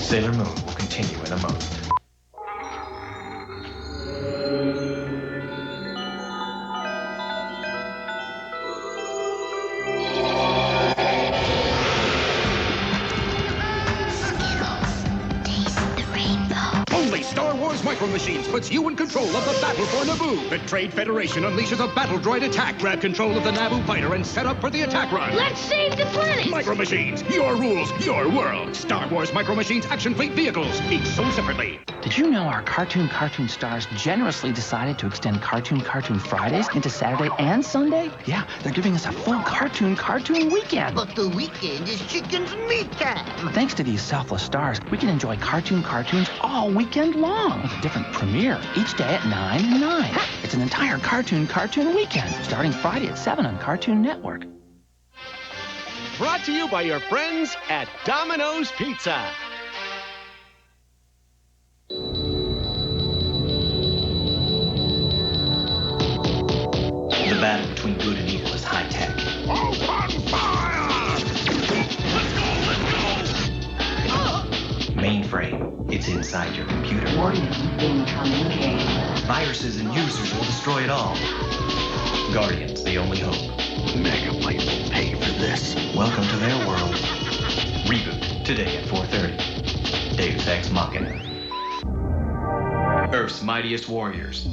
Sailor Moon will continue in a moment. Star Wars Micro Machines puts you in control of the battle for Naboo. The Trade Federation unleashes a battle droid attack. Grab control of the Naboo fighter and set up for the attack run. Let's save the planet! Micro Machines, your rules, your world. Star Wars Micro Machines action fleet vehicles, each sold separately. Did you know our Cartoon Stars generously decided to extend Cartoon Fridays into Saturday and Sunday? Yeah, they're giving us a full Cartoon weekend. But the weekend is chicken's meat time. Thanks to these selfless stars, we can enjoy cartoons all weekend long with a different premiere each day at 9 and 9. It's an entire Cartoon weekend starting Friday at 7 on Cartoon Network. Brought to you by your friends at Domino's Pizza. The battle between good and evil is high-tech. Open fire! Let's go! Mainframe, it's inside your computer. Warning, incoming game. Viruses and users will destroy it all. Guardians, the only hope. Megabyte will pay for this. Welcome to their world. ReBoot, today at 4:30. Deus Ex Machina. Earth's mightiest warriors.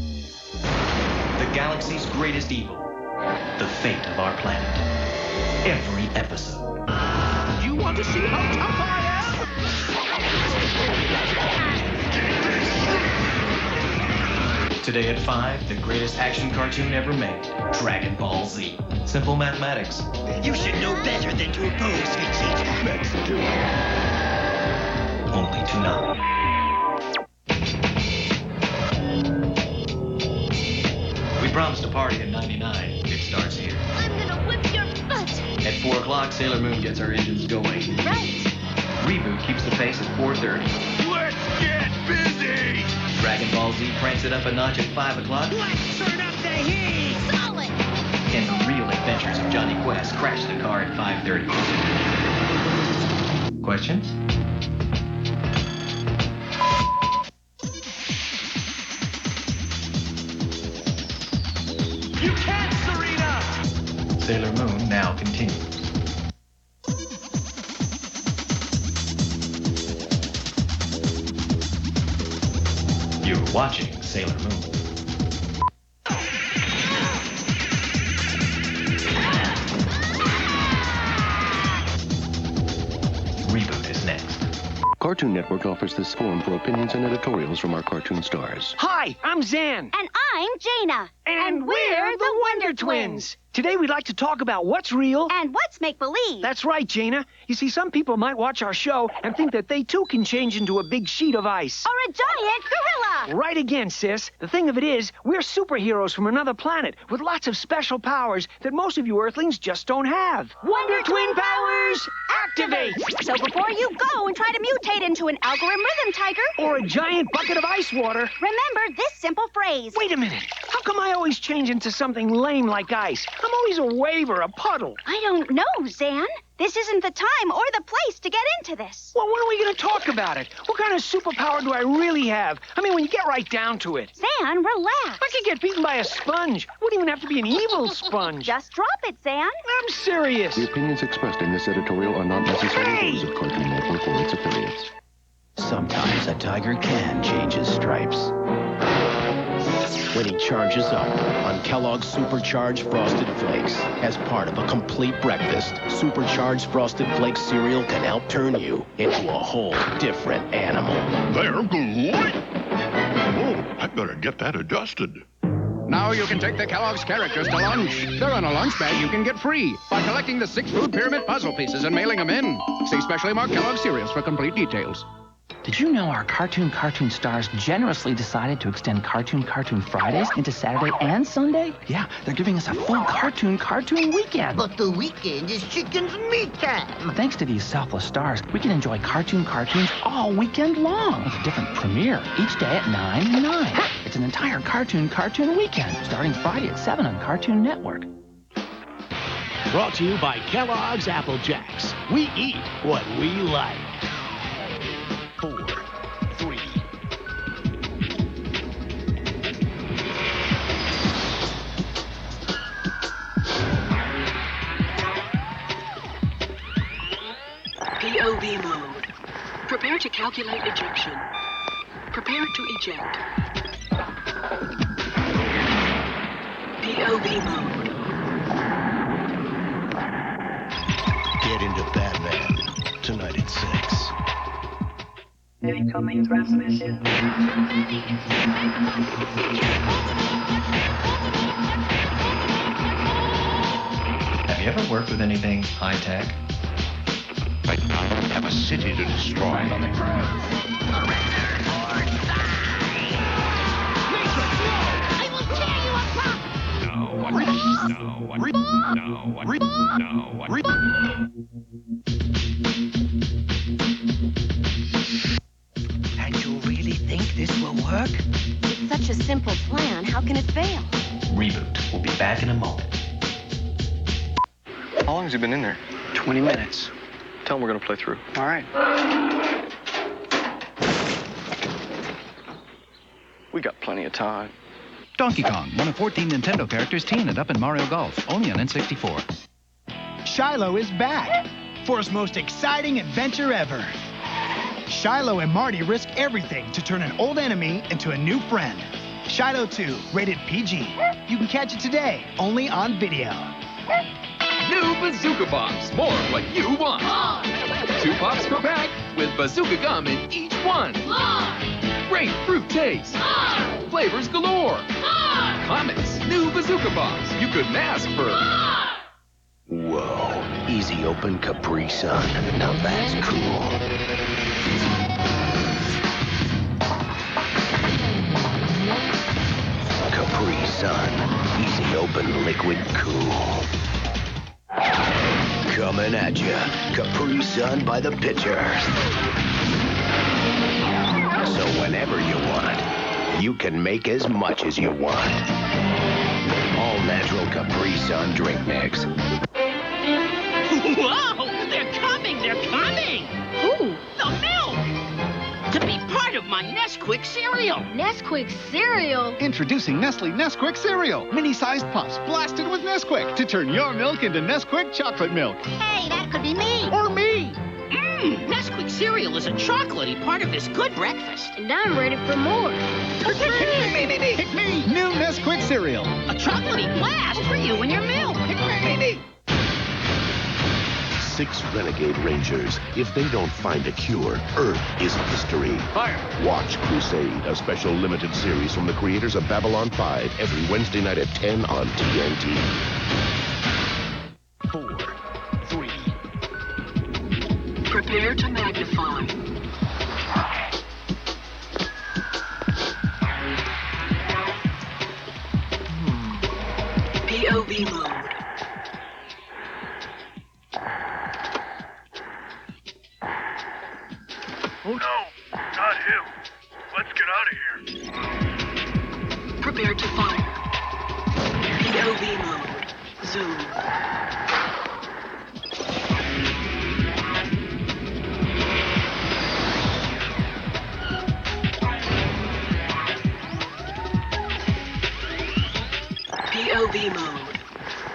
The galaxy's greatest evil. The fate of our planet. Every episode. You want to see how tough I am? Today at 5, the greatest action cartoon ever made. Dragon Ball Z. Simple mathematics. You should know better than to oppose Vegeta. Let's do it. Only Toonami. We promised a party at 99. It starts here. I'm gonna whip your butt! At 4 o'clock, Sailor Moon gets her engines going. Right! ReBoot keeps the pace at 4:30. Let's get busy! Dragon Ball Z cranks it up a notch at 5 o'clock. Let's turn up the heat! Solid! And the real adventures of Johnny Quest crash the car at 5:30. Questions? You can't, Serena! Sailor Moon now continues. You're watching Sailor Moon. ReBoot is next. Cartoon Network offers this forum for opinions and editorials from our cartoon stars. Hi, I'm Zan. And I'm Jaina. And we're the Wonder Twins. Today we'd like to talk about what's real. And what's make-believe? That's right, Jaina. You see, some people might watch our show and think that they too can change into a big sheet of ice. Or a giant gorilla! Right again, sis. The thing of it is, we're superheroes from another planet with lots of special powers that most of you Earthlings just don't have. Wonder Twin powers, activate! So before you go and try to mutate into an algorithm rhythm tiger, Or a giant bucket of ice water. remember this simple phrase. Wait a minute. How come I always change into something lame like ice? I'm always a wave or a puddle. I don't know, Zan. This isn't the time or the place to get into this. Well, when are we going to talk about it? What kind of superpower do I really have? I mean, when you get right down to it. Zan, relax. I could get beaten by a sponge. Wouldn't even have to be an evil sponge. Just drop it, Zan. I'm serious. The opinions expressed in this editorial are not necessarily Hey! those of Cartoon Network or its affiliates. Sometimes a tiger can change his stripes. When he charges up on Kellogg's Supercharged Frosted Flakes as part of a complete breakfast, Supercharged Frosted Flakes cereal can help turn you into a whole different animal. They're great! Oh, I better get that adjusted. Now you can take the Kellogg's characters to lunch. They're in a lunch bag you can get free by collecting the 6 food pyramid puzzle pieces and mailing them in. See specially marked Kellogg's cereals for complete details. Did you know our Cartoon stars generously decided to extend Cartoon Fridays into Saturday and Sunday? Yeah, they're giving us a full Cartoon weekend. But the weekend is chicken's meat time. Thanks to these selfless stars, we can enjoy cartoons all weekend long with a different premiere each day at 9 and 9. It's an entire Cartoon weekend starting Friday at 7 on Cartoon Network. Brought to you by Kellogg's Apple Jacks. We eat what we like. POV mode. Prepare to calculate ejection. Prepare to eject. POV mode. Get into Batman tonight at 6. Incoming transmission. Have you ever worked with anything high-tech? I have a city to destroy. And you really think this will work? It's such a simple plan. How can it fail? ReBoot will be back in a moment. How long has he been in there? 20 minutes. Tell him we're gonna play through. All right. We got plenty of time. Donkey Kong, one of 14 Nintendo characters teaming up in Mario Golf, only on N64. Shiloh is back for his most exciting adventure ever. Shiloh and Marty risk everything to turn an old enemy into a new friend. Shiloh 2, rated PG. You can catch it today, only on video. New Bazooka Bombs, more what you want. 2 pops per pack with bazooka gum in each one. Great fruit taste. Flavors galore. Comics, new Bazooka Bombs. You couldn't ask for. Whoa, easy open Capri Sun. Now that's cool. Capri Sun, easy open liquid cool. Coming at ya, Capri Sun by the pitcher. So whenever you want, you can make as much as you want. All natural Capri Sun drink mix. Whoa! They're coming! They're coming! Ooh, the milk! To be part of my Nesquik cereal. Nesquik cereal? Introducing Nestle Nesquik cereal. Mini-sized puffs blasted with Nesquik to turn your milk into Nesquik chocolate milk. Hey, that could be me. Or me. Nesquik cereal is a chocolatey part of this good breakfast. And I'm ready for more. Pick me! New Nesquik cereal. A chocolatey blast for you and your milk. Pick me! 6 Renegade Rangers. If they don't find a cure, Earth is history. Fire! Watch Crusade, a special limited series from the creators of Babylon 5, every Wednesday night at 10 on TNT. 4, 3. Prepare to magnify. POV mode. Oh no, not him. Let's get out of here. Prepare to fire. POV mode. Zoom. POV mode.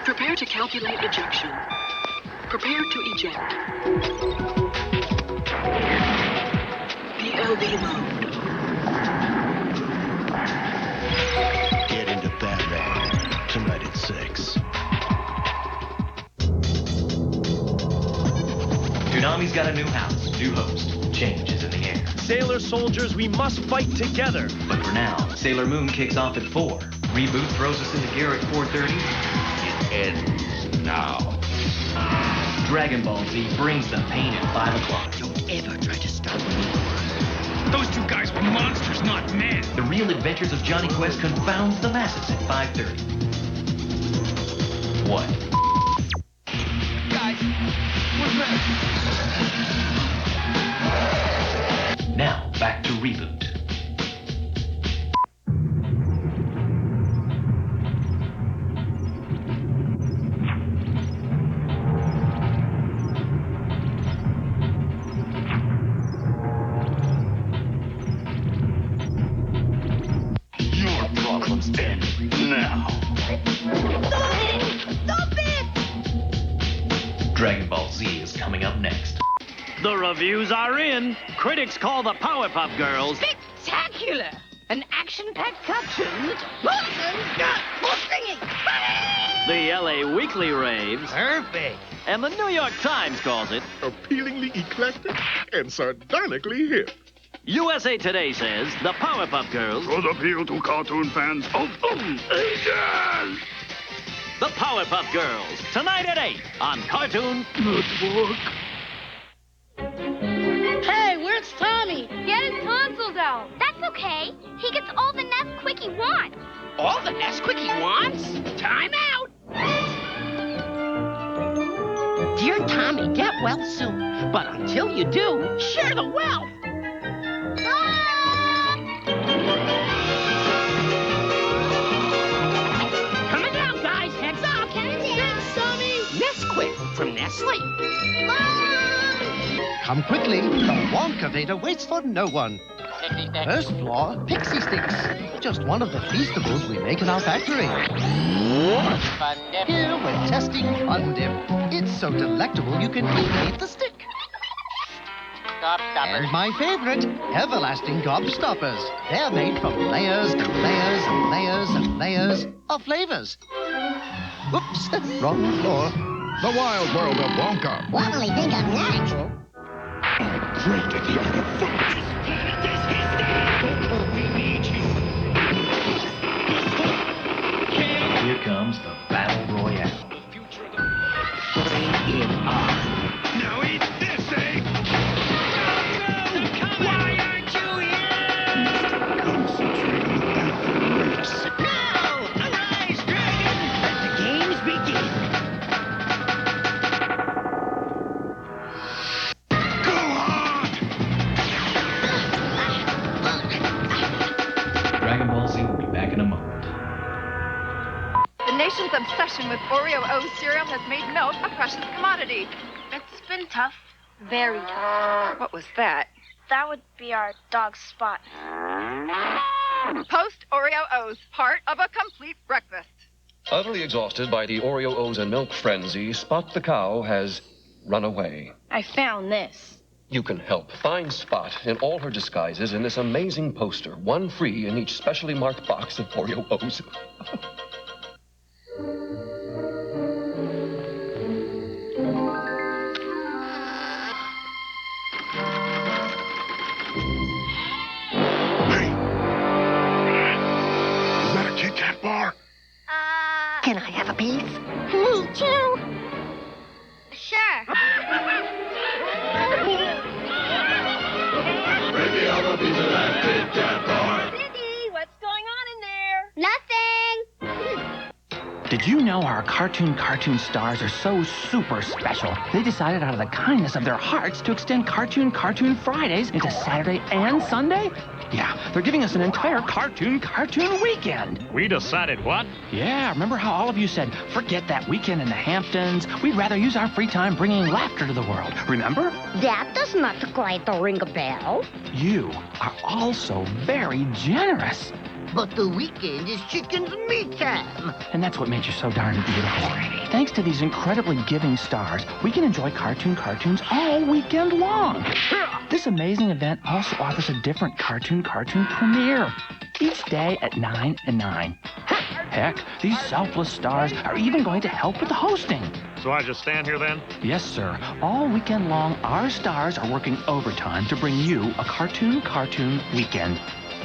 Prepare to calculate ejection. Prepare to eject. POV mode. Get into Batman tonight at 6. Toonami's got a new house, new host. Change is in the air. Sailor soldiers, we must fight together. But for now, Sailor Moon kicks off at 4. ReBoot throws us into gear at 4:30. It ends now. Dragon Ball Z brings the pain at 5 o'clock. Don't ever try to stop me. Those 2 guys were monsters, not men. The Real Adventures of Johnny Quest confounds the masses at 5:30. What? Guys, we're ready. Now, back to ReBoot. Stop it! Dragon Ball Z is coming up next. The reviews are in. Critics call the Powerpuff Girls Spectacular! An action-packed cartoon that's the LA Weekly raves. Perfect. And the New York Times calls it appealingly eclectic and sardonically hip. USA Today says the Powerpuff Girls should appeal to cartoon fans of Asian. The Powerpuff Girls, tonight at 8 on Cartoon Network. Hey, where's Tommy? Get his tonsils out. That's okay. He gets all the Nesquik he wants. all the Nesquik he wants? Time out! Dear Tommy, get well soon. But until you do, share the wealth. Coming down, guys. Heads up. Thanks, Tommy. Nesquik from Nestle. Come quickly. The Wonkavator waits for no one. First floor, Pixie Sticks. Just one of the feastables we make in our factory. Here we're testing Fun Dip. It's so delectable you can even eat the stick. And my favorite, Everlasting Gobstoppers. They're made from layers and layers and layers and layers of flavors. Oops, wrong floor. The Wild World of Wonka. What'll he think of next? I'm great at the art of fun. Here comes the Battle Royale. Bring it on. Now eat this, eh? Why aren't you here? Concentrate on the battle race. Now, arise, dragon! Let the games begin. Go on! Dragon Ball Z will be back in a moment. The nation's obsession with Oreo O cereal has made milk a precious commodity. It's been tough. Very tough. What was that? That would be our dog Spot. Post Oreo O's, part of a complete breakfast. Utterly exhausted by the Oreo O's and milk frenzy, Spot the cow has run away. I found this. You can help. Find Spot in all her disguises in this amazing poster. One free in each specially marked box of Oreo O's. Is that a Kit Kat bar? Can I have a piece? Me too. Sure. Maybe I'll have a piece of that Kit Kat bar. Cindy, what's going on in there? Nothing. Did you know our cartoon stars are so super special? They decided out of the kindness of their hearts to extend Cartoon Fridays into Saturday and Sunday? Yeah, they're giving us an entire cartoon weekend. We decided what? Yeah, remember how all of you said, forget that weekend in the Hamptons. We'd rather use our free time bringing laughter to the world. Remember? That does not quite ring a bell. You are also very generous. But the weekend is chicken's meat time. And that's what makes you so darn beautiful. Thanks to these incredibly giving stars, we can enjoy cartoons all weekend long. This amazing event also offers a different cartoon premiere each day at 9 and 9. Heck, these selfless stars are even going to help with the hosting. So I just stand here then? Yes, sir. All weekend long, our stars are working overtime to bring you a cartoon weekend.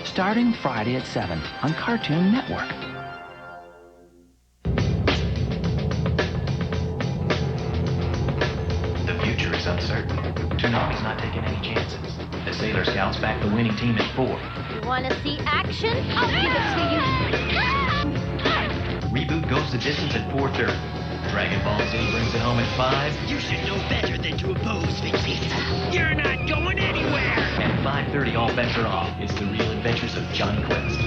Starting Friday at 7 on Cartoon Network. The future is uncertain. Toonami's not taking any chances. The Sailor Scouts back the winning team at 4. You want to see action? I'll give it to you. ReBoot goes the distance at 4:30. Dragon Ball Z brings it home at 5. You should know better than to oppose, Vegeta. You're not going anywhere. And at 5:30, all bets are off. It's the real adventures of Johnny Quest.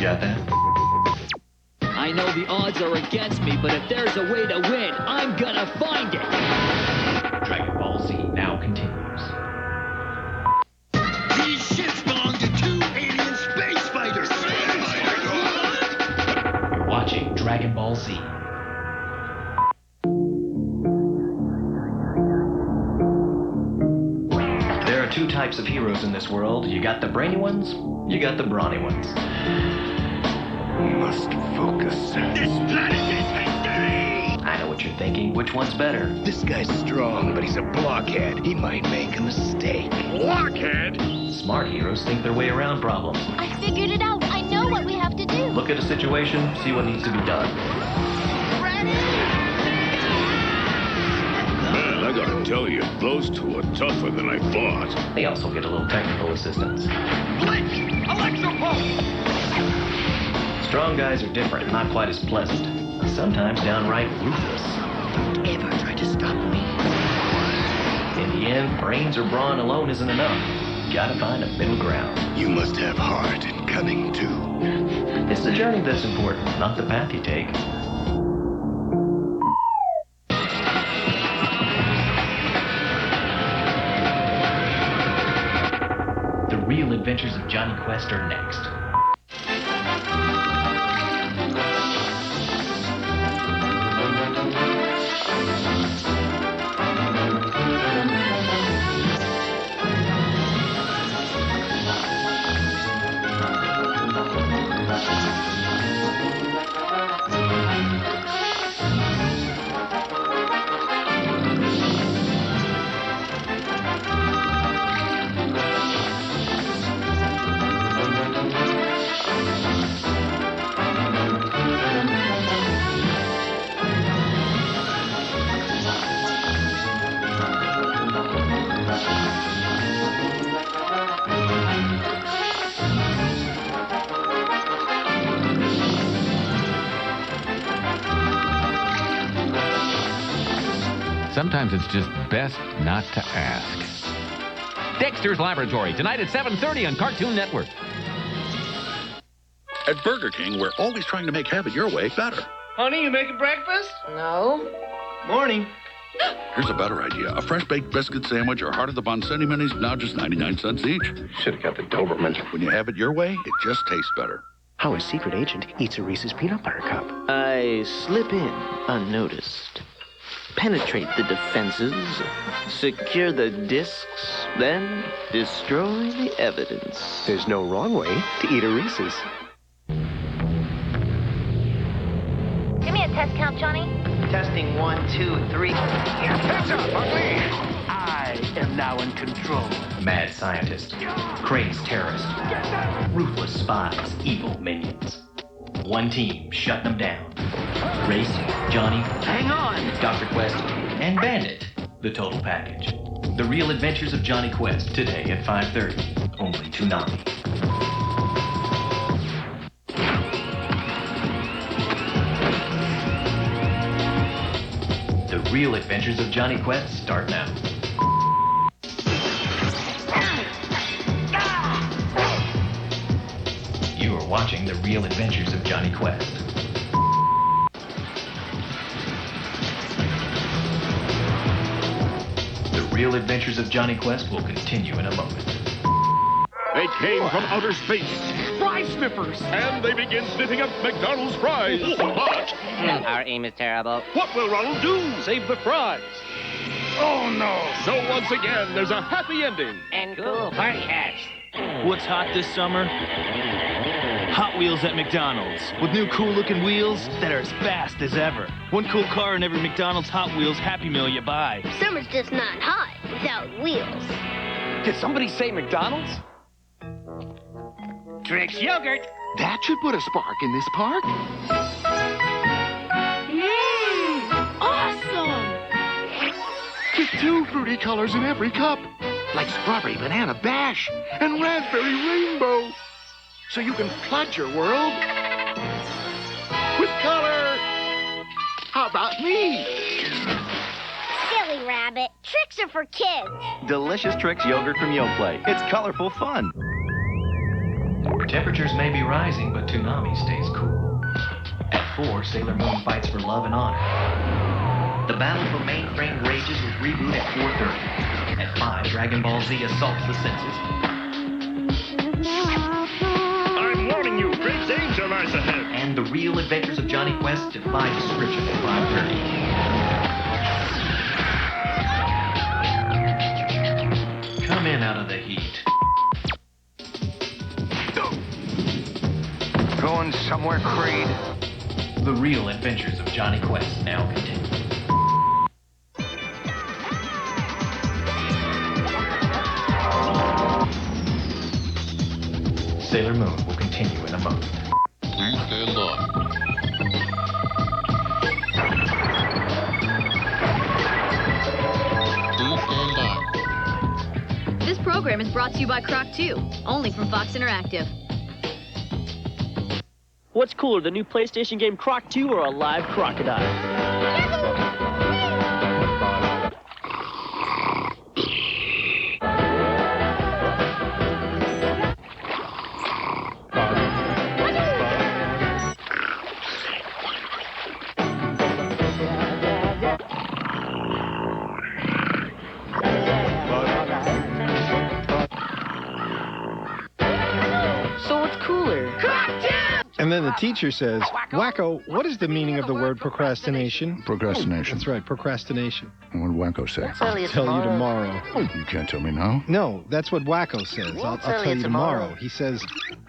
Got that? I know the odds are against me, but if there's a way to win, I'm gonna find it. Dragon Ball Z now continues. These ships belong to 2 alien space fighters. You're watching Dragon Ball Z. types of heroes in this world. You got the brainy ones, you got the brawny ones. We must focus. This planet is history! I know what you're thinking. Which one's better? This guy's strong, but he's a blockhead. He might make a mistake. Blockhead? Smart heroes think their way around problems. I figured it out. I know what we have to do. Look at a situation, see what needs to be done. Man, I gotta tell you, those two are tougher than I thought. They also get a little technical assistance. Flakes! Electropulse! Strong guys are different, not quite as pleasant. Sometimes downright ruthless. Don't ever try to stop me. In the end, brains or brawn alone isn't enough. Gotta find a middle ground. You must have heart and cunning, too. It's the journey that's important, not the path you take. The real adventures of Johnny Quest are next. Sometimes it's just best not to ask. Dexter's Laboratory, tonight at 7:30 on Cartoon Network. At Burger King, we're always trying to make Have It Your Way better. Honey, you making breakfast? No. Morning. Here's a better idea. A fresh baked biscuit sandwich or heart of the bun Centi Minis, now just 99 cents each. Should have got the Doberman. When you have it your way, it just tastes better. How a secret agent eats a Reese's peanut butter cup. I slip in unnoticed. Penetrate the defenses, secure the discs, then destroy the evidence. There's no wrong way to eat a Reese's. Give me a test count, Johnny. Testing 1, 2, 3. Heads up, Buckley! I am now in control. Mad scientist, crazed terrorist, ruthless spies, evil minions. One team shut them down. Race, Johnny, Hang on! Dr. Quest, and Bandit. The total package. The Real Adventures of Johnny Quest, today at 5:30. Only Toonami. The Real Adventures of Johnny Quest start now. You are watching The Real Adventures of Johnny Quest. The Real Adventures of Johnny Quest will continue in a moment. They came from outer space. Fry sniffers! And they begin sniffing up McDonald's fries. But our aim is terrible. what will Ronald do? Save the fries. Oh, no. So once again, there's a happy ending. And cool party hats. What's hot this summer? Hot Wheels at McDonald's. With new cool-looking wheels that are as fast as ever. One cool car in every McDonald's Hot Wheels Happy Meal you buy. Summer's just not hot without wheels. Did somebody say McDonald's? Trix yogurt. That should put a spark in this park. Awesome! With 2 fruity colors in every cup. Like strawberry banana bash and raspberry rainbow. So you can flood your world with color. How about me? Silly rabbit. Tricks are for kids. Delicious Trix yogurt from Yoplait. It's colorful fun. Temperatures may be rising, but Toonami stays cool. At 4, Sailor Moon fights for love and honor. The battle for mainframe rages with ReBoot at 4:30. At 5, Dragon Ball Z assaults the senses. I'm warning you, great danger lies ahead. And The Real Adventures of Johnny Quest defy description at 5:30. Come in out out of the heat. Going somewhere, Creed? The real adventures of Johnny Quest now continue. Sailor Moon will continue in a moment. Please stand by. Please stand by. This program is brought to you by Croc 2, only from Fox Interactive. What's cooler, the new PlayStation game Croc 2 or a live crocodile? And then the teacher says, Wacko, what is the meaning of the word procrastination? Procrastination. That's right, procrastination. And what did Wacko say? I'll tell you tomorrow. You can't tell me now. No, that's what Wacko says. I'll tell you tomorrow. He says,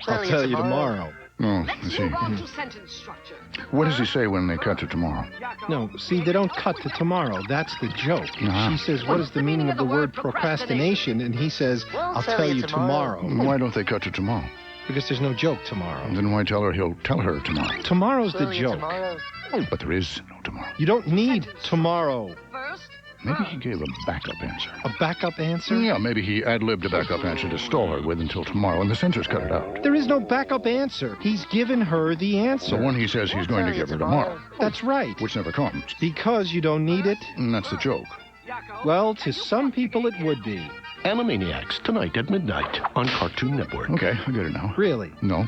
I'll tell you tomorrow. Oh, I see. Sentence structure. What does he say when they cut to tomorrow? No, see, they don't cut to tomorrow. That's the joke. She says, what is the meaning of the word procrastination? And he says, I'll tell you tomorrow. Why don't they cut to tomorrow? Because there's no joke tomorrow. Then why tell her he'll tell her tomorrow? Tomorrow's the joke. But there is no tomorrow. You don't need tomorrow. Maybe he gave a backup answer. A backup answer? Yeah, maybe he ad-libbed a backup answer to stall her with until tomorrow, and the censors cut it out. There is no backup answer. He's given her the answer. The one he says he's going to give her tomorrow. That's right. Which never comes. Because you don't need it? And that's the joke. Well, to some people it would be. Animaniacs, tonight at midnight on Cartoon Network. Okay, I get it now. Really? No.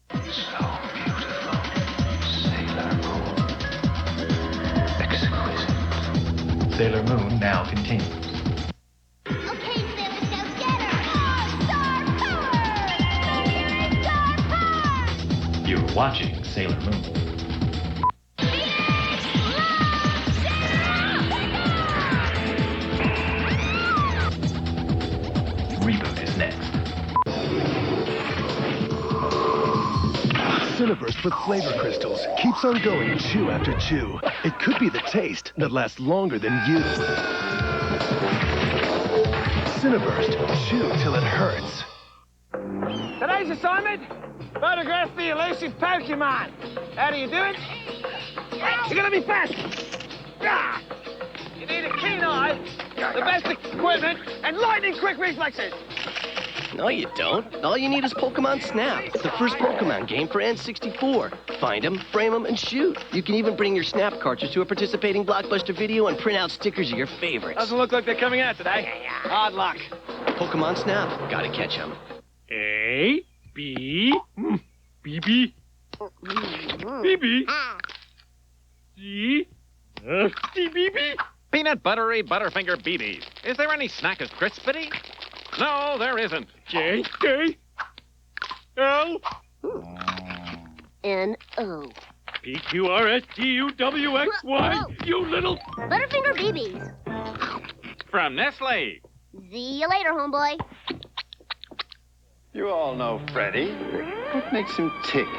So beautiful. Sailor Moon. Exquisite. Sailor Moon now continues. Okay, Sailor Scouts, get her! Star power! You're watching Sailor Moon. ReBoot is next. Cineburst with flavor crystals keeps on going chew after chew. It could be the taste that lasts longer than you. Cineburst, chew till it hurts. Today's assignment, photograph the elusive Pokemon. How do you do it? You gotta be fast. Ah! You need a keen eye, the best equipment, and lightning-quick reflexes. No, you don't. All you need is Pokemon Snap, the first Pokemon game for N64. Find them, frame them, and shoot. You can even bring your Snap cartridge to a participating Blockbuster video and print out stickers of your favorites. Doesn't look like they're coming out today. Hard luck. Pokemon Snap. Gotta catch them. A, B, B, B, B, B, C, D, B, B. Peanut buttery Butterfinger BBs. Is there any snack as crispity? No, there isn't. J, K, L, N-O. P, Q, R, S, T, U, W, X, Y, you little... Butterfinger BBs. From Nestle. See you later, homeboy. You all know Freddy. What makes him tick?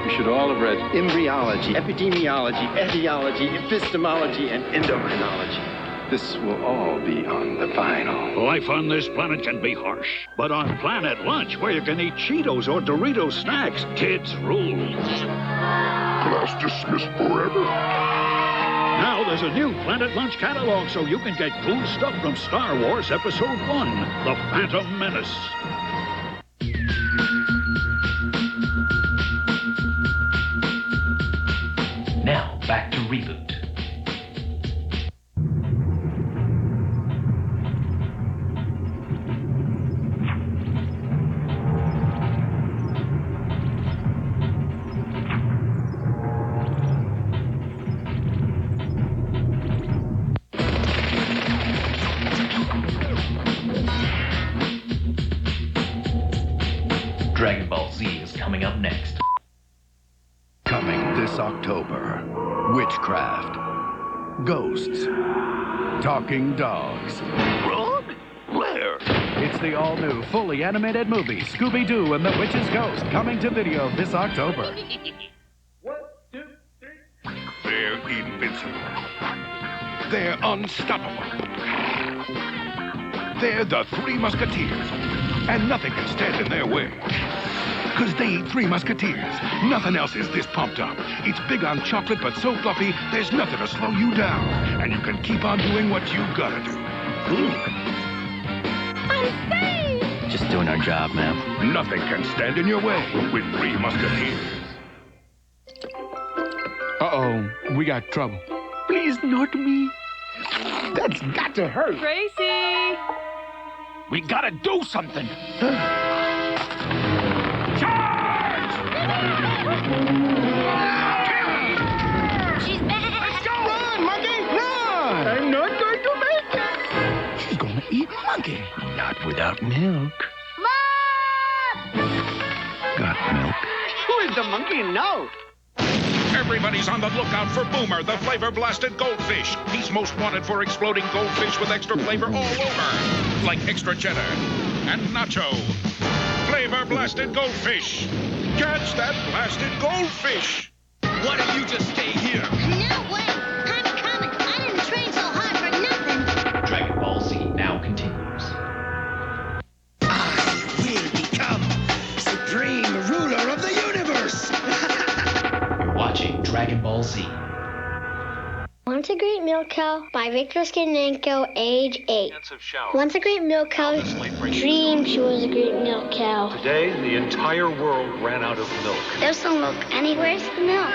You should all have read embryology, epidemiology, etiology, epistemology, and endocrinology. This will all be on the vinyl. Life on this planet can be harsh, but on Planet Lunch, where you can eat Cheetos or Doritos snacks, kids rule. Class dismissed forever. Now there's a new Planet Lunch catalog, so you can get cool stuff from Star Wars Episode 1, The Phantom Menace. Now, back to ReBoot. Dragon Ball Z is coming up next. Coming this October, witchcraft, ghosts, talking dogs. Run? Where? It's the all-new, fully animated movie, Scooby-Doo and the Witch's Ghost, coming to video this October. They're invincible. They're unstoppable. They're the Three Musketeers, and nothing can stand in their way. Because they eat Three Musketeers. Nothing else is this pumped up. It's big on chocolate, but so fluffy, there's nothing to slow you down. And you can keep on doing what you gotta do. Just doing our job, ma'am. Nothing can stand in your way with Three Musketeers. Uh-oh, we got trouble. Please, not me. That's got to hurt. Gracie! We gotta do something. She's back! Let's go! Run, monkey, run! I'm not going to make it. She's gonna eat monkey. Not without milk. Mom! Got milk. Who is the monkey now? Everybody's on the lookout for Boomer, the flavor-blasted goldfish. He's most wanted for exploding goldfish with extra flavor all over. Like extra cheddar and nacho. Flavor-blasted goldfish. Catch that blasted goldfish. Why don't you just stay here? No way! I'm coming! I didn't train so hard for nothing! Dragon Ball Z now continues. I will become supreme ruler of the universe. You're watching Dragon Ball Z. Once a Great Milk Cow by Victor Skinenko, age 8. Once a great milk cow dreamed she was a great milk cow. Today, the entire world ran out of milk. There's no milk anywhere's the milk.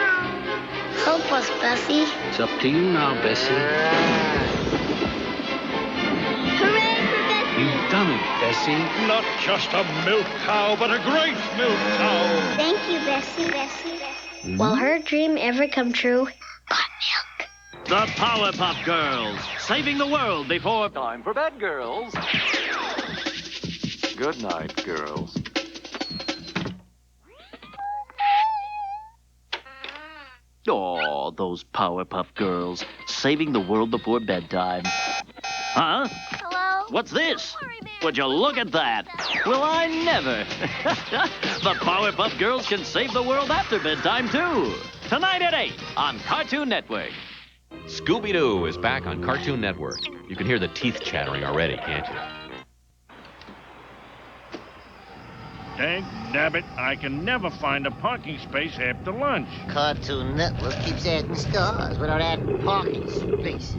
Help us, Bessie. It's up to you now, Bessie. Hooray for Bessie! You've done it, Bessie. Not just a milk cow, but a great milk cow. Thank you, Bessie. Will her dream ever come true? The Powerpuff Girls, saving the world before time for bed, girls. Good night, girls. Oh, those Powerpuff Girls, saving the world before bedtime. Huh? Hello? What's this? Would you look at that? Well, I never. The Powerpuff Girls can save the world after bedtime, too. Tonight at 8 on Cartoon Network. Scooby-Doo is back on Cartoon Network. You can hear the teeth chattering already, can't you? Dang nabbit, I can never find a parking space after lunch. Cartoon Network keeps adding stars without adding parking space.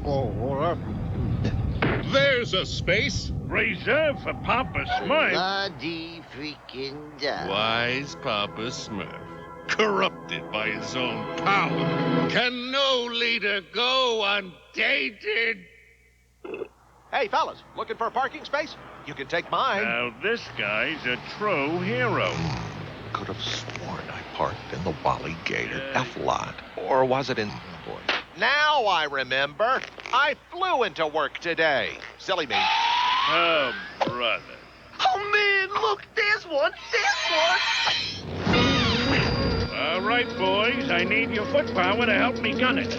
There's a space. Reserved for Papa Smurf. Bloody freaking die. Wise Papa Smurf. Corrupted by his own power. Can no leader go untainted? Hey, fellas, looking for a parking space? You can take mine. Now, this guy's a true hero. Could have sworn I parked in the Wally Gator F lot. Or was it in... Now I remember. I flew into work today. Silly me. Oh, brother. Oh, man, look, there's one. All right, boys, I need your foot power to help me gun it.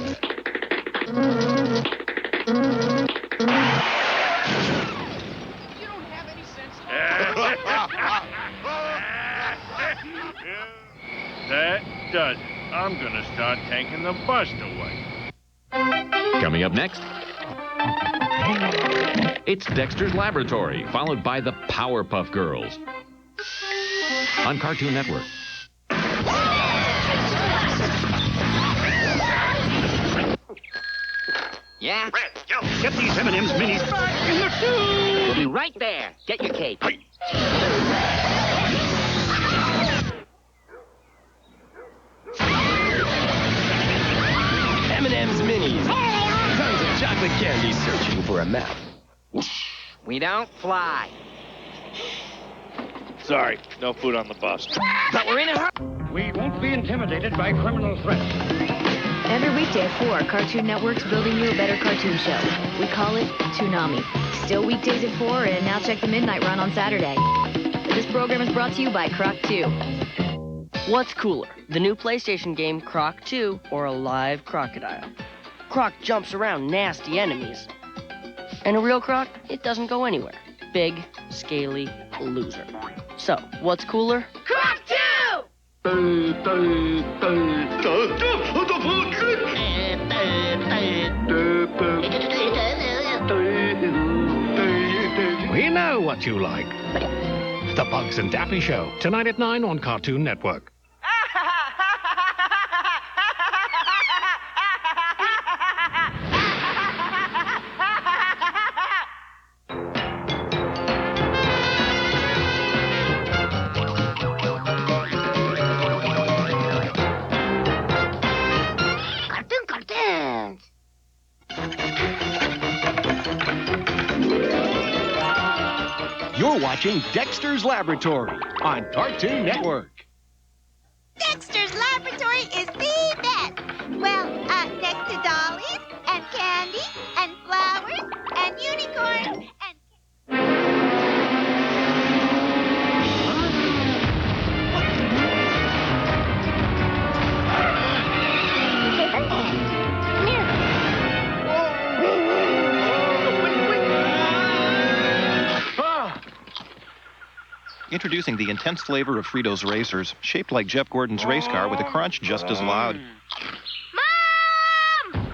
That does it. I'm gonna start taking the bus away. Coming up next, it's Dexter's Laboratory, followed by the Powerpuff Girls on Cartoon Network. Yeah? Red, yo, get these M&M's minis back in the tube! We'll be right there. Get your cape. M&M's Minis. Tons of chocolate candy searching for a map. We don't fly. Sorry, no food on the bus. But we're in a hurry. We won't be intimidated by criminal threats. Every weekday at 4, Cartoon Network's building you a better cartoon show. We call it Toonami. Still weekdays at 4, and now check the midnight run on Saturday. This program is brought to you by Croc 2. What's cooler, the new PlayStation game Croc 2 or a live crocodile? Croc jumps around nasty enemies. And a real croc, it doesn't go anywhere. big, scaly loser. So, what's cooler? Crop 2! We know what you like. The Bugs and Daffy Show, tonight at 9 on Cartoon Network. Cartoons. You're watching Dexter's Laboratory on Cartoon Network. Dexter's Laboratory is the best. Well, next to dollies and candy and flowers and unicorns and... Introducing the intense flavor of Fritos Racers, shaped like Jeff Gordon's race car with a crunch just as loud. Mom!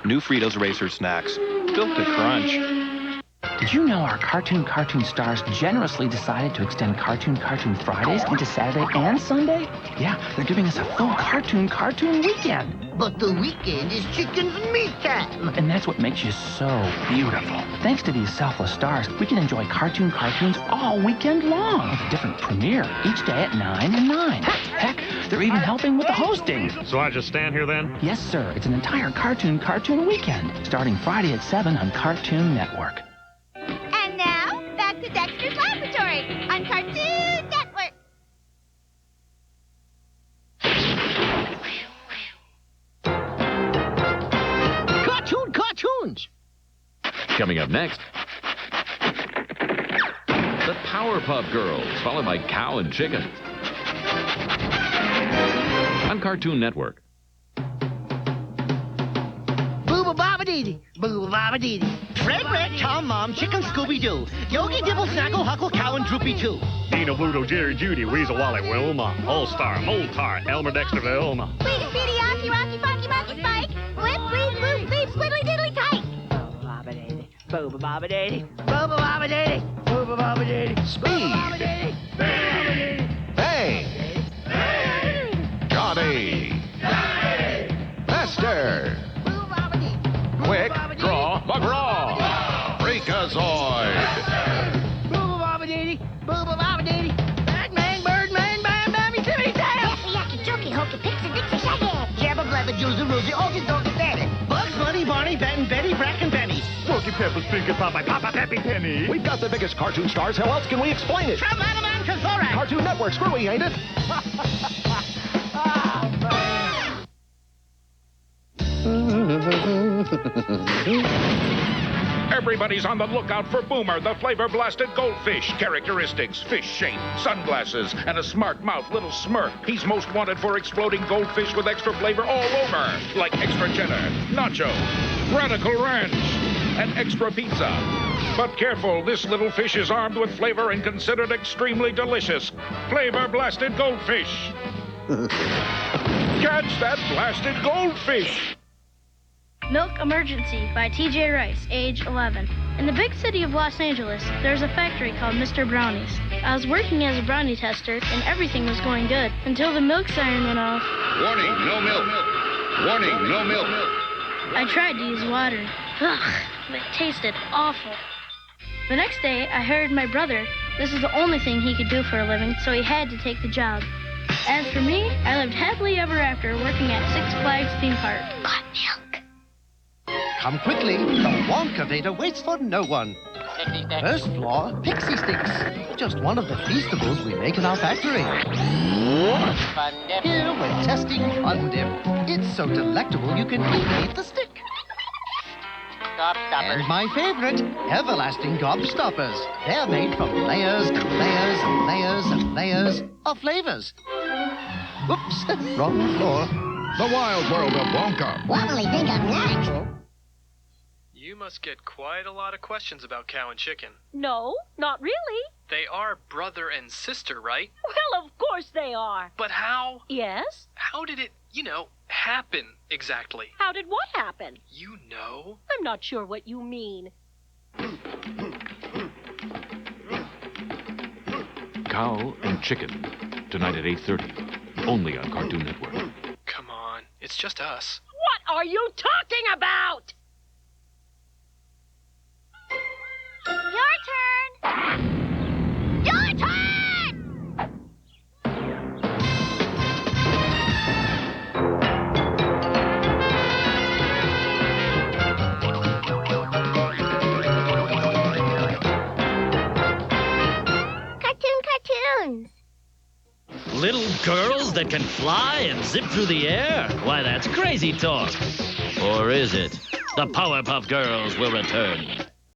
New Fritos Racer snacks, built to crunch. Did you know our Cartoon Stars generously decided to extend Cartoon Fridays into Saturday and Sunday? Yeah, they're giving us a full Cartoon weekend. But the weekend is chicken's meat time. And that's what makes you so beautiful. Thanks to these selfless stars, we can enjoy cartoons all weekend long with a different premiere each day at 9 and 9. Heck, they're even helping with the hosting. So I just stand here then? Yes, sir. It's an entire Cartoon weekend, starting Friday at 7 on Cartoon Network. And now, back to Dexter's Laboratory on Cartoon Network. Cartoons! Coming up next, the Powerpuff Girls, followed by Cow and Chicken. On Cartoon Network. Booba-baba-dee-dee, booba-baba-dee-dee. Fred, Red, Tom, Mom, Chicken, Scooby-Doo. Yogi, Dibble, Snackle, Huckle, Cow, and Droopy, too. Dino, Bluto, Jerry, Judy, Weasel, Wally, Wilma, All-Star, Moltar, Elmer, Dexter, Vilma. Sweetie, Speedy, Aki, Rocky, Funky, Monkey, Spike. Flip, Bleep, Bloop, Bleep, Squiddly, Diddly, Tight. Booba-baba-dee-dee, booba-baba-dee-dee, booba-baba-dee-dee, booba-baba-dee-dee. Speed. Bang. Johnny. Lester. Quick Draw McGraw. Freakazoid. Booba-baba-dee-dee, booba-baba-dee-dee. Batman, Birdman, Bam, Bammy, Timmy, Tail. Yappy, Yacky, Jokey, Hokey, Pixie, Dixie, Shaggy. Jabba, Blabba, Juicy, Rosie, August, August, Daddy. Bugs Bunny, Barney, Ben, Betty, Brack, and Benny. Porky Pepper, Pinky Papa, Papa, Peppy, Penny. We've got the biggest cartoon stars. How else can we explain it? From Anaman to Thorax. Cartoon Network, screwy, ain't it? Everybody's on the lookout for Boomer, the flavor-blasted goldfish. Characteristics: fish shape, sunglasses, and a smart-mouthed little smirk. He's most wanted for exploding goldfish with extra flavor all over, like extra cheddar, nacho, radical ranch, and extra pizza. But careful, this little fish is armed with flavor and considered extremely delicious. Flavor-blasted goldfish. Catch that blasted goldfish! Milk Emergency by T.J. Rice, age 11. In the big city of Los Angeles, there's a factory called Mr. Brownie's. I was working as a brownie tester, and everything was going good until the milk siren went off. Warning, no milk. Warning, no milk. I tried to use water. Ugh, it tasted awful. The next day, I hired my brother. This is the only thing he could do for a living, so he had to take the job. As for me, I lived happily ever after working at Six Flags theme park. Got milk. Come quickly, the Wonkavator waits for no one. First floor, pixie sticks. Just one of the feastables we make in our factory. Here we're testing Fun Dip. It's so delectable you can even eat the stick. And my favorite, everlasting gobstoppers. They're made from layers and layers and layers and layers of flavors. Whoops, wrong floor. The Wild World of Wonka. What will he think of next? You must get quite a lot of questions about cow and chicken. No, not really. They are brother and sister, right? Well, of course they are. But how? Yes? How did it, happen exactly? How did what happen? You know? I'm not sure what you mean. Cow and Chicken, tonight at 8:30, only on Cartoon Network. Come on, it's just us. What are you talking about? Your turn! Your turn! Cartoons! Little girls that can fly and zip through the air? Why, that's crazy talk. Or is it? The Powerpuff Girls will return.